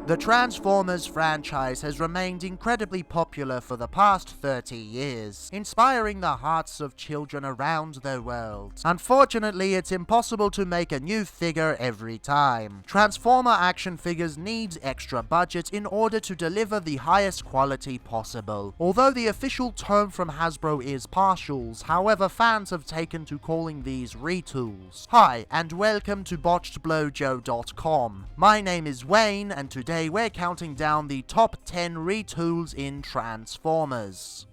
The Transformers franchise has remained incredibly popular for the past 30 years, inspiring the hearts of children around the world. Unfortunately, it's impossible to make a new figure every time. Transformer action figures need extra budget in order to deliver the highest quality possible. Although the official term from Hasbro is partials, however fans have taken to calling these retools. Hi, and welcome to BotchedBlowJo.com. My name is Wayne, and today we're counting down the top 10 retools in Transformers.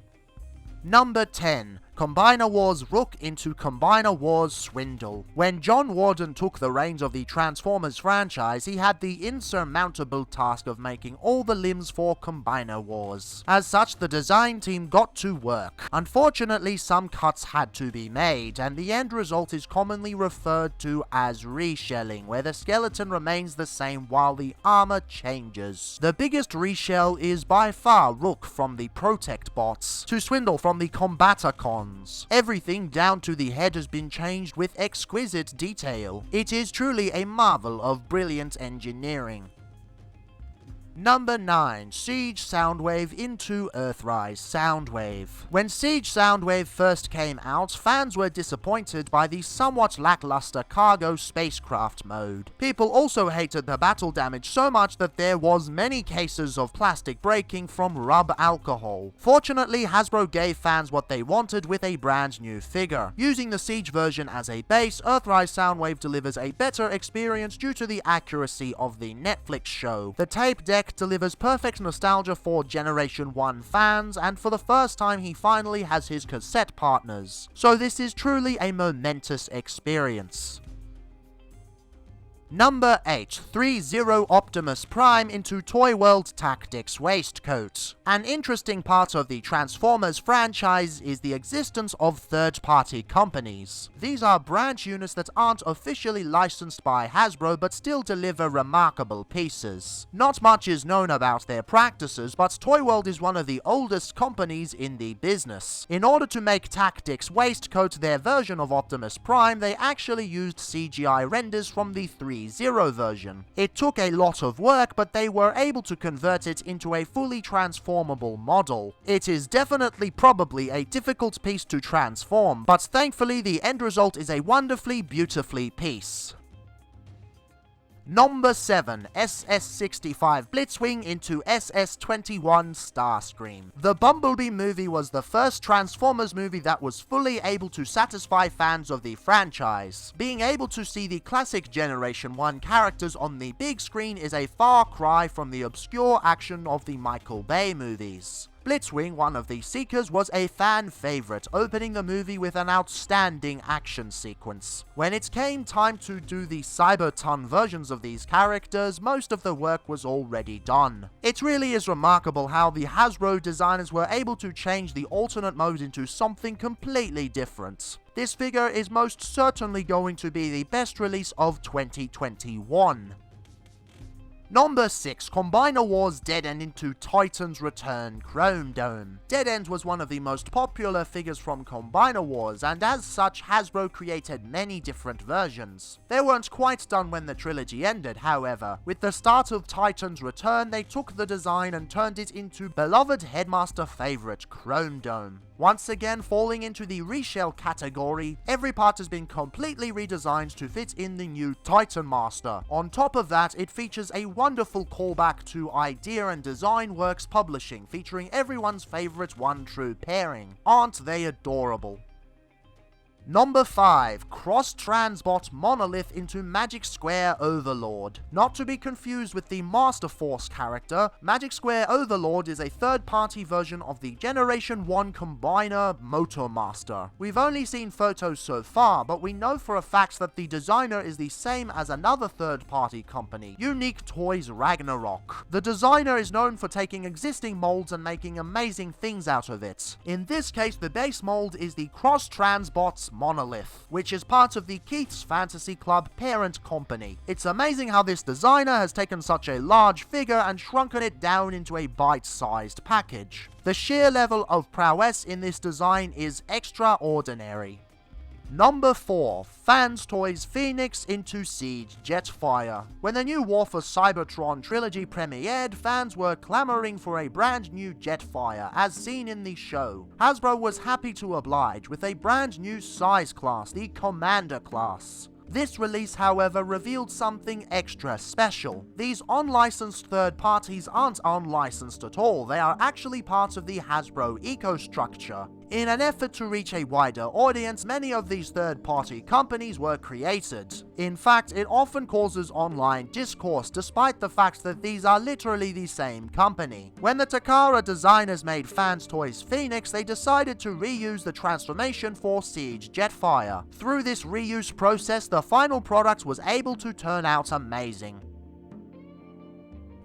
Number 10. Combiner Wars Rook into Combiner Wars Swindle. When John Warden took the reins of the Transformers franchise, he had the insurmountable task of making all the limbs for Combiner Wars. As such, the design team got to work. Unfortunately, some cuts had to be made, and the end result is commonly referred to as reshelling, where the skeleton remains the same while the armor changes. The biggest reshell is by far Rook from the Protect bots, to Swindle from the Combaticons. Everything down to the head has been changed with exquisite detail. It is truly a marvel of brilliant engineering. Number 9. Siege Soundwave into Earthrise Soundwave. When Siege Soundwave first came out, fans were disappointed by the somewhat lackluster cargo spacecraft mode. People also hated the battle damage so much that there was many cases of plastic breaking from rub alcohol. Fortunately, Hasbro gave fans what they wanted with a brand new figure. Using the Siege version as a base, Earthrise Soundwave delivers a better experience due to the accuracy of the Netflix show. The tape deck delivers perfect nostalgia for Generation 1 fans, and for the first time he finally has his cassette partners. So this is truly a momentous experience. Number 8. 3-0 Optimus Prime into Toy World Tactics Waistcoat. An interesting part of the Transformers franchise is the existence of third-party companies. These are branch units that aren't officially licensed by Hasbro but still deliver remarkable pieces. Not much is known about their practices, but Toy World is one of the oldest companies in the business. In order to make Tactics Waistcoat their version of Optimus Prime, they actually used CGI renders from the 3-0 version. It took a lot of work, but they were able to convert it into a fully transformable model. It is definitely probably a difficult piece to transform, but thankfully the end result is a wonderfully beautifully piece. Number 7. SS-65 Blitzwing into SS-21 Starscream. The Bumblebee movie was the first Transformers movie that was fully able to satisfy fans of the franchise. Being able to see the classic Generation 1 characters on the big screen is a far cry from the obscure action of the Michael Bay movies. Blitzwing, one of the Seekers, was a fan favorite, opening the movie with an outstanding action sequence. When it came time to do the Cyberton versions of these characters, most of the work was already done. It really is remarkable how the Hasbro designers were able to change the alternate mode into something completely different. This figure is most certainly going to be the best release of 2021. Number 6. Combiner Wars Dead End into Titans Return Chrome Dome. Dead End was one of the most popular figures from Combiner Wars, and as such Hasbro created many different versions. They weren't quite done when the trilogy ended, however. With the start of Titans Return, they took the design and turned it into beloved Headmaster favorite Chrome Dome. Once again falling into the reshell category, every part has been completely redesigned to fit in the new Titan Master. On top of that, it features a wonderful callback to Idea and Design Works Publishing, featuring everyone's favorite One True pairing. Aren't they adorable? Number 5. Cross Transbot Monolith into Magic Square Overlord. Not to be confused with the Master Force character, Magic Square Overlord is a third-party version of the Generation 1 Combiner Motormaster. We've only seen photos so far, but we know for a fact that the designer is the same as another third-party company, Unique Toys Ragnarok. The designer is known for taking existing molds and making amazing things out of it. In this case, the base mold is the Cross Transbots Monolith, which is part of the Keith's Fantasy Club parent company. It's amazing how this designer has taken such a large figure and shrunken it down into a bite-sized package. The sheer level of prowess in this design is extraordinary. Number 4. Fans Toys Phoenix into Siege Jetfire. When the new War for Cybertron trilogy premiered, fans were clamoring for a brand new Jetfire, as seen in the show. Hasbro was happy to oblige with a brand new size class, the Commander class. This release, however, revealed something extra special. These unlicensed third parties aren't unlicensed at all, they are actually part of the Hasbro ecostructure. In an effort to reach a wider audience, many of these third-party companies were created. In fact, it often causes online discourse, despite the fact that these are literally the same company. When the Takara designers made Fans Toys Phoenix, they decided to reuse the transformation for Siege Jetfire. Through this reuse process, the final product was able to turn out amazing.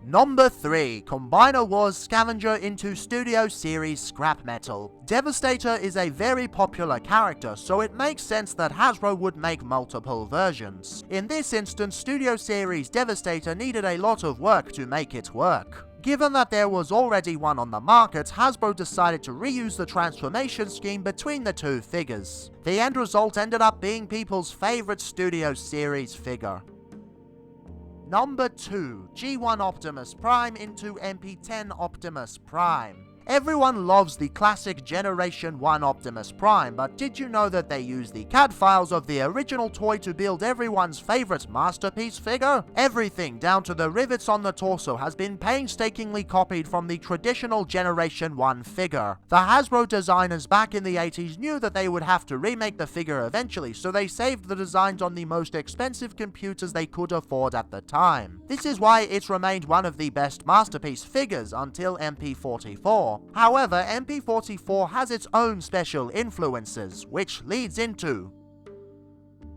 Number 3. Combiner Wars Scavenger into Studio Series Scrap Metal. Devastator is a very popular character, so it makes sense that Hasbro would make multiple versions. In this instance, Studio Series Devastator needed a lot of work to make it work. Given that there was already one on the market, Hasbro decided to reuse the transformation scheme between the two figures. The end result ended up being people's favorite Studio Series figure. Number 2. G1 Optimus Prime into MP10 Optimus Prime. Everyone loves the classic Generation 1 Optimus Prime, but did you know that they used the CAD files of the original toy to build everyone's favorite masterpiece figure? Everything, down to the rivets on the torso, has been painstakingly copied from the traditional Generation 1 figure. The Hasbro designers back in the 80s knew that they would have to remake the figure eventually, so they saved the designs on the most expensive computers they could afford at the time. This is why it's remained one of the best masterpiece figures until MP44. However, MP44 has its own special influences, which leads into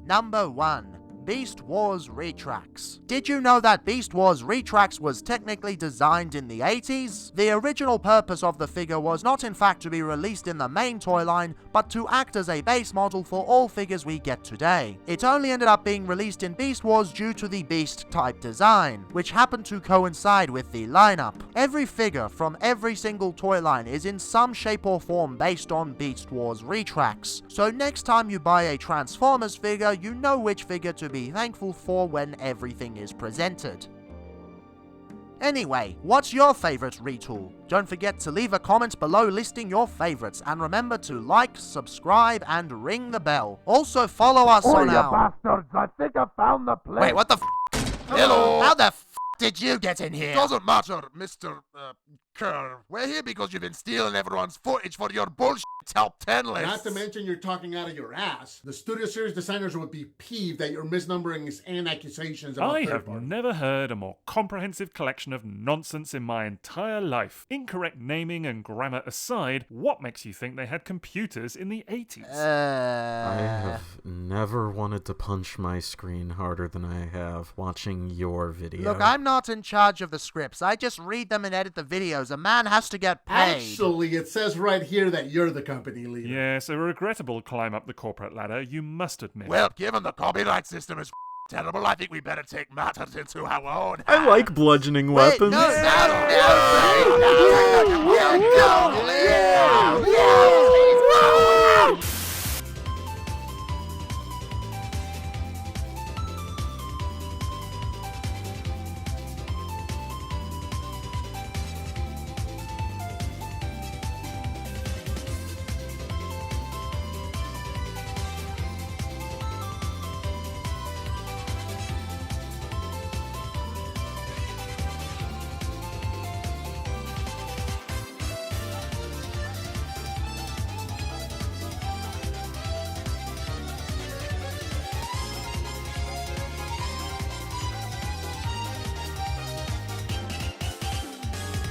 Number 1. Beast Wars Retracts. Did you know that Beast Wars Retracts was technically designed in the 80s? The original purpose of the figure was not in fact to be released in the main toy line, but to act as a base model for all figures we get today. It only ended up being released in Beast Wars due to the Beast type design, which happened to coincide with the lineup. Every figure from every single toy line is in some shape or form based on Beast Wars Retracts, so next time you buy a Transformers figure, you know which figure to be thankful for when everything is presented. Anyway, what's your favorite retool? Don't forget to leave a comment below listing your favorites, and remember to like, subscribe, and ring the bell. Also follow us on our... bastards, I think I found the place. Wait, what the f***? Hello. How the f*** did you get in here? Doesn't matter, Mr. Kerr. We're here because you've been stealing everyone's footage for your bullshit top 10 list. Not to mention you're talking out of your ass. The Studio Series designers would be peeved at your misnumberings and accusations about I third have party. never heard a more comprehensive collection of nonsense in my entire life. Incorrect naming and grammar aside, what makes you think they had computers in the 80s? I have never wanted to punch my screen harder than I have watching your video. Look, I'm not in charge of the scripts. I just read them and edit the videos. A man has to get paid. Actually, it says right here that you're the company leader. Yes, a regrettable climb up the corporate ladder, you must admit. Well, given the copyright system is terrible, I think we better take matters into our own I like bludgeoning Wait, weapons. no,